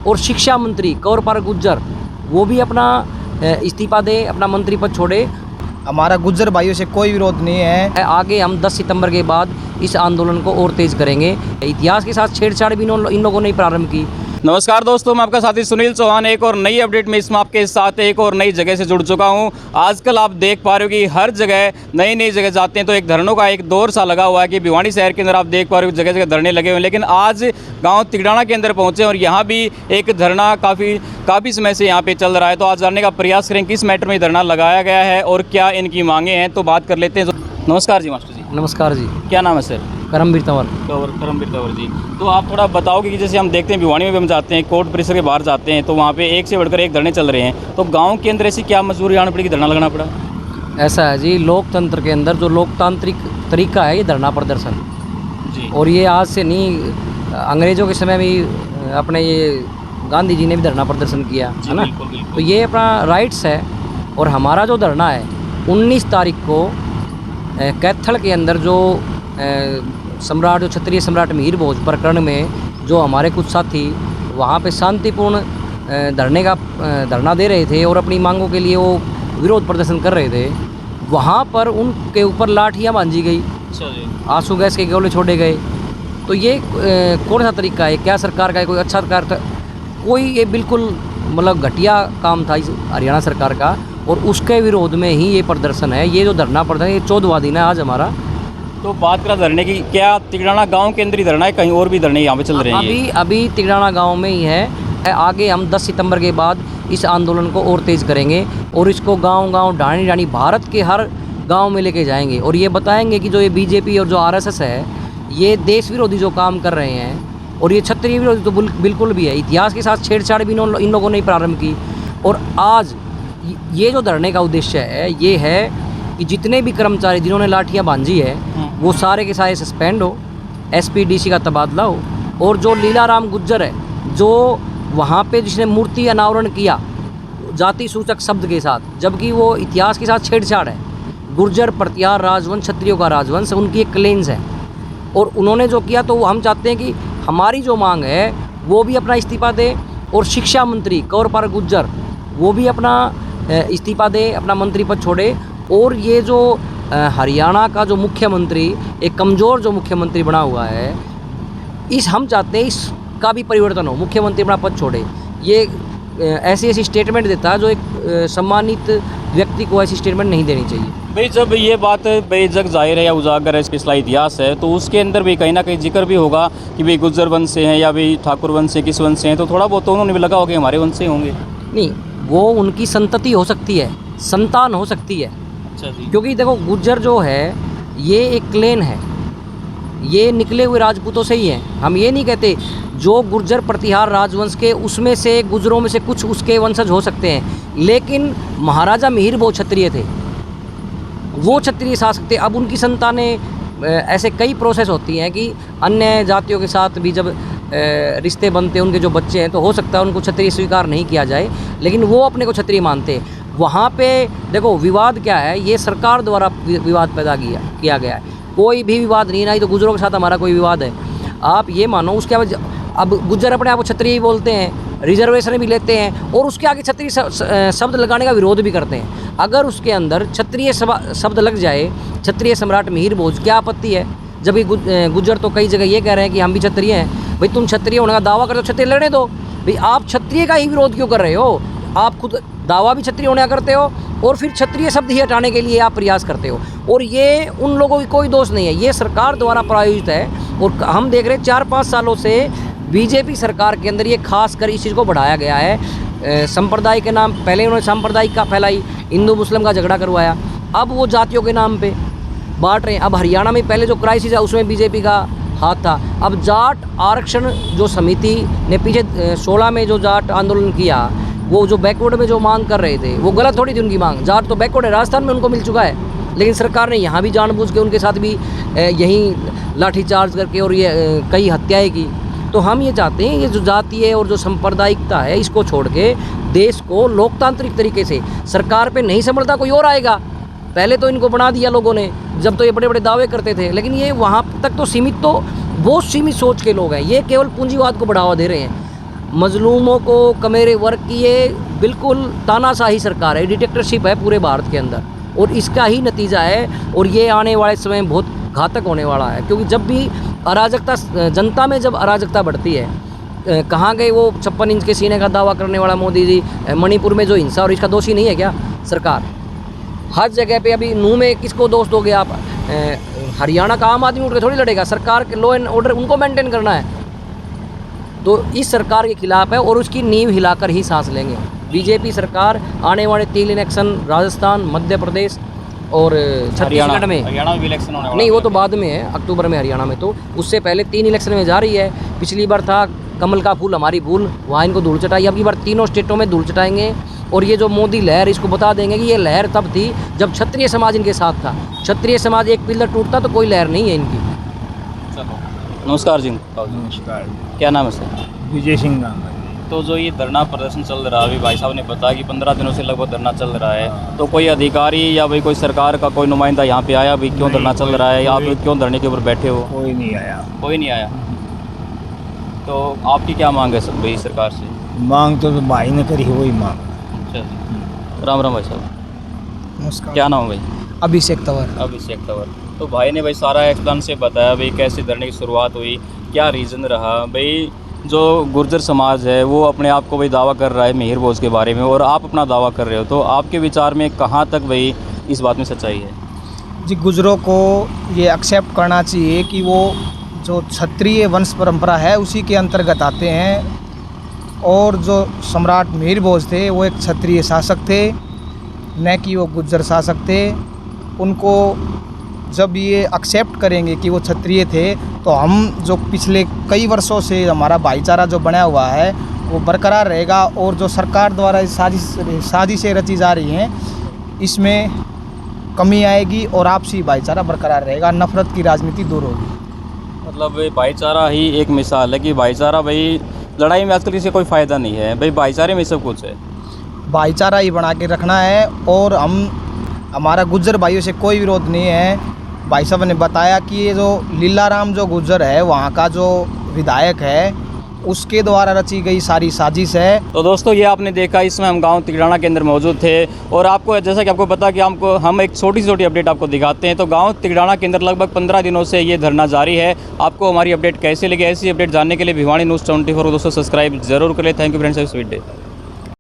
और शिक्षा मंत्री कंवरपाल गुर्जर वो भी अपना इस्तीफा दे, अपना मंत्री पद छोड़े। हमारा गुर्जर भाइयों से कोई विरोध नहीं है। आगे हम 10 सितंबर के बाद इस आंदोलन को और तेज करेंगे। इतिहास के साथ छेड़छाड़ भी इन लोगों ने प्रारंभ की। नमस्कार दोस्तों, मैं आपका साथी सुनील चौहान एक और नई अपडेट में इसमें आपके साथ एक और नई जगह से जुड़ चुका हूं। आजकल आप देख पा रहे हो कि हर जगह नई नई जगह जाते हैं तो एक धरनों का एक दौर सा लगा हुआ है कि भिवानी शहर के अंदर आप देख पा रहे हो जगह जगह धरने लगे हुए हैं। लेकिन आज गांव तिगड़ाना के अंदर पहुंचे और यहाँ भी एक धरना काफ़ी समय से यहाँ पे चल रहा है। तो आज जानने का प्रयास करें किस मैटर में धरना लगाया गया है और क्या इनकी मांगे हैं, तो बात कर लेते हैं। नमस्कार जी मास्टर जी। नमस्कार जी। क्या नाम है सर? करमवीर तंवर। करमवीर तंवर जी। तो आप थोड़ा बताओगे कि जैसे हम देखते हैं भिवानी में भी हम जाते हैं, कोर्ट परिसर के बाहर जाते हैं तो वहाँ पे एक से बढ़कर एक धरने चल रहे हैं, तो गांव के अंदर ऐसी क्या मजबूरी आनी पड़ी कि धरना लगाना पड़ा? ऐसा है जी, लोकतंत्र के अंदर जो लोकतांत्रिक तरीका है ये धरना प्रदर्शन जी। और ये आज से नहीं, अंग्रेज़ों के समय में अपने ये गांधी जी ने भी धरना प्रदर्शन किया है ना। बिल्कुल, बिल्कुल। तो ये अपना राइट्स है। और हमारा जो धरना है 19 तारीख को कैथल के अंदर जो सम्राट, जो क्षत्रिय सम्राट मिहिर भोज प्रकरण में जो हमारे कुछ साथी वहाँ पे शांतिपूर्ण धरना दे रहे थे और अपनी मांगों के लिए वो विरोध प्रदर्शन कर रहे थे, वहाँ पर उनके ऊपर लाठियाँ बांधी गई, आंसू गैस के गोले छोड़े गए। तो ये कौन सा तरीका है? क्या सरकार का है? कोई अच्छा सरकार था? कोई, ये बिल्कुल मतलब घटिया काम था इस हरियाणा सरकार का और उसके विरोध में ही ये प्रदर्शन है। ये जो धरना प्रदर्शन, ये 14वां दिन है आज हमारा। तो बात करा धरने की, क्या तिगड़ाना गांव के अंदर ही धरना है, कहीं और भी धरने यहाँ पे चल रहे हैं? अभी तिगड़ाना गांव में ही है। आगे हम 10 सितंबर के बाद इस आंदोलन को और तेज़ करेंगे और इसको गांव-गांव, ढाणी-ढाणी भारत के हर गांव में लेके जाएंगे और ये बताएंगे कि जो ये बीजेपी और जो आरएसएस है ये देश विरोधी जो काम कर रहे हैं और ये क्षत्रिय विरोधी तो बिल्कुल भी है। इतिहास के साथ छेड़छाड़ भी इन लोगों ने प्रारंभ की। और आज ये जो धरने का उद्देश्य है ये है कि जितने भी कर्मचारी जिन्होंने लाठियाँ बांधी है वो सारे के सारे सस्पेंड हो, एसपी-डीसी का तबादला हो और जो लीलाराम गुर्जर है जो वहाँ पे जिसने मूर्ति अनावरण किया जाति सूचक शब्द के साथ, जबकि वो इतिहास के साथ छेड़छाड़ है। गुर्जर प्रतिहार राजवंश, क्षत्रियों का राजवंश, उनकी एक क्लेंस है और उन्होंने जो किया, तो हम चाहते हैं कि हमारी जो मांग है वो भी अपना इस्तीफा दे और शिक्षा मंत्री कंवरपाल गुर्जर वो भी अपना इस्तीफा दे, अपना मंत्री पद छोड़े। और ये जो हरियाणा का जो मुख्यमंत्री, एक कमज़ोर जो मुख्यमंत्री बना हुआ है, हम चाहते हैं इसका भी परिवर्तन हो, मुख्यमंत्री अपना पद छोड़े। ये ऐसी स्टेटमेंट देता है जो एक सम्मानित व्यक्ति को ऐसी स्टेटमेंट नहीं देनी चाहिए। भाई जब ये बात बेजग जाहिर है या उजागर है, पिछला इतिहास है, तो उसके अंदर भी कहीं ना कहीं जिक्र भी होगा कि भाई गुर्जर वंश से हैं या भाई ठाकुर वंश से, किस वंश से हैं, तो थोड़ा बहुत तो उन्होंने भी लगा होगा हमारे वंश से होंगे। नहीं, वो उनकी संतति हो सकती है, संतान हो सकती है। अच्छा जी। क्योंकि देखो गुर्जर जो है ये एक क्लेन है, ये निकले हुए राजपूतों से ही हैं। हम ये नहीं कहते जो गुर्जर प्रतिहार राजवंश के उसमें से गुर्जरों में से कुछ उसके वंशज हो सकते हैं, लेकिन महाराजा मिहिर भोज क्षत्रिय थे, वो क्षत्रिय शासक थे। अब उनकी संतानें, ऐसे कई प्रोसेस होती हैं कि अन्य जातियों के साथ भी जब रिश्ते बनते हैं, उनके जो बच्चे हैं, तो हो सकता है उनको क्षत्रिय स्वीकार नहीं किया जाए, लेकिन वो अपने को क्षत्रिय मानते हैं। वहाँ पे देखो विवाद क्या है, ये सरकार द्वारा विवाद पैदा किया गया है। कोई भी विवाद नहीं, ना ही तो गुर्जरों के साथ हमारा कोई विवाद है। आप ये मानो, उसके अब गुर्जर अपने आप को क्षत्रिय ही बोलते हैं, रिजर्वेशन भी लेते हैं और उसके आगे क्षत्रिय शब्द लगाने का विरोध भी करते हैं। अगर उसके अंदर क्षत्रिय शब्द लग जाए, क्षत्रिय सम्राट मिहिर भोज, क्या आपत्ति है? जबकि गुर्जर तो कई जगह ये कह रहे हैं कि हम भी क्षत्रिय हैं। भाई तुम क्षत्रिय होने का दावा करते हो, क्षत्रिय लड़ने दो। भाई आप क्षत्रिय का ही विरोध क्यों कर रहे हो? आप खुद दावा भी क्षत्रिय होने का करते हो और फिर क्षत्रिय शब्द ही हटाने के लिए आप प्रयास करते हो। और ये उन लोगों की कोई दोष नहीं है, ये सरकार द्वारा प्रायोजित है। और हम देख रहे हैं 4-5 सालों से बीजेपी सरकार के अंदर ये खास कर इस चीज़ को बढ़ाया गया है। संप्रदाय के नाम, पहले उन्होंने सांप्रदायिक का फैलाई, हिंदू मुस्लिम का झगड़ा करवाया, अब वो जातियों के नाम पे बांट रहे हैं। अब हरियाणा में पहले जो क्राइसिस है उसमें बीजेपी का हाथ था। अब जाट आरक्षण जो समिति ने पीछे 16 में जो जाट आंदोलन किया, वो जो बैकवर्ड में जो मांग कर रहे थे वो गलत थोड़ी थी उनकी मांग। जाट तो बैकवर्ड है, राजस्थान में उनको मिल चुका है, लेकिन सरकार ने यहाँ भी जानबूझ के उनके साथ भी यहीं लाठीचार्ज करके और ये कई हत्याएं की। तो हम ये चाहते हैं ये जो जातीय और जो सांप्रदायिकता है इसको छोड़ के देश को लोकतांत्रिक तरीके से, सरकार पे नहीं संभलता कोई और आएगा। पहले तो इनको बना दिया लोगों ने, जब तो ये बड़े बड़े दावे करते थे, लेकिन ये वहाँ तक तो सीमित, तो बहुत सीमित सोच के लोग हैं, ये केवल पूंजीवाद को बढ़ावा दे रहे हैं। मजलूमों को कमेरे वर्क की ये बिल्कुल तानाशाही सरकार है, डिक्टेटरशिप है पूरे भारत के अंदर, और इसका ही नतीजा है। और ये आने वाले समय में बहुत घातक होने वाला है, क्योंकि जब भी अराजकता, जनता में जब अराजकता बढ़ती है, कहाँ गए वो 56 इंच के सीने का दावा करने वाला मोदी जी? मणिपुर में जो हिंसा और इसका दोषी नहीं है क्या सरकार? हर जगह पे अभी नूह में किसको दोष दोगे आप? हरियाणा का आम आदमी उठ के थोड़ी लड़ेगा, सरकार के लॉ एंड ऑर्डर उनको मेंटेन करना है। तो इस सरकार के खिलाफ है और उसकी नींव हिलाकर ही सांस लेंगे। बीजेपी सरकार आने वाले 3 इलेक्शन राजस्थान, मध्य प्रदेश और छत्तीसगढ़ में, हरियाणा में भी इलेक्शन होने वाला नहीं वो तो बाद में है, अक्टूबर में हरियाणा में, तो उससे पहले 3 इलेक्शन में जा रही है। पिछली बार था कमल का फूल हमारी भूल, वहाँ इनको धूल चटाई, अब की बार तीनों स्टेटों में धूल चटाएंगे। और ये जो मोदी लहर, इसको बता देंगे कि ये लहर तब थी जब क्षत्रिय समाज इनके साथ था। क्षत्रिय समाज एक पिलर टूटता तो कोई लहर नहीं है इनकी। चलो नमस्कार जी। नमस्कार, क्या नाम है सर? विजय सिंह नाम है। तो जो ये धरना प्रदर्शन चल रहा है, अभी भाई साहब ने बताया कि 15 दिनों से लगभग धरना चल रहा है, तो कोई अधिकारी या भाई कोई सरकार का कोई नुमाइंदा यहाँ पे आया? भाई क्यों नहीं, धरना चल रहा है, या आप क्यों धरने के ऊपर बैठे हो? कोई नहीं आया। कोई नहीं आया। तो आपकी क्या मांग है सब भाई सरकार से? मांग तो भाई ने करी है, वही मांग। अच्छा जी। राम राम भाई साहब, नमस्कार। क्या नाम है भाई? अभिषेक तंवर। अभिषेक तंवर। तो भाई ने भाई सारा एक्सप्लेन से बताया भाई कैसे धरने की शुरुआत हुई, क्या रीज़न रहा। भाई जो गुर्जर समाज है वो अपने आप को भाई दावा कर रहा है मिहिर भोज के बारे में, और आप अपना दावा कर रहे हो, तो आपके विचार में कहाँ तक भाई इस बात में सच्चाई है? जी, गुजरों को ये एक्सेप्ट करना चाहिए कि वो जो क्षत्रिय वंश परंपरा है उसी के अंतर्गत आते हैं, और जो सम्राट मिहिर भोज थे वो एक क्षत्रिय शासक थे, न कि वो गुज्जर शासक थे। उनको जब ये एक्सेप्ट करेंगे कि वो क्षत्रिय थे, तो हम जो पिछले कई वर्षों से हमारा भाईचारा जो बना हुआ है वो बरकरार रहेगा, और जो सरकार द्वारा साजिशें रची जा रही हैं इसमें कमी आएगी और आपसी भाईचारा बरकरार रहेगा, नफरत की राजनीति दूर होगी। मतलब भाई भाईचारा ही एक मिसाल है कि भाईचारा भाई लड़ाई में आजकल किसी कोई फ़ायदा नहीं है, भाई भाईचारे में सब कुछ है। भाईचारा ही बना के रखना है, और हमारा गुज्जर भाइयों से कोई विरोध नहीं है। भाई साहब ने बताया कि ये जो लीलाराम जो गुज्जर है वहाँ का जो विधायक है उसके द्वारा रची गई सारी साजिश है। तो दोस्तों ये आपने देखा, इसमें हम गांव तिगड़ाना के अंदर मौजूद थे, और आपको जैसा कि आपको पता कि हम एक छोटी छोटी अपडेट आपको दिखाते हैं। तो गांव तिगड़ाना के अंदर लगभग 15 दिनों से ये धरना जारी है। आपको हमारी अपडेट कैसे लगी? ऐसी अपडेट जानने के लिए भिवानी न्यूज़ 24 को दोस्तों सब्सक्राइब जरूर करें। Thank you friends, have a sweet day.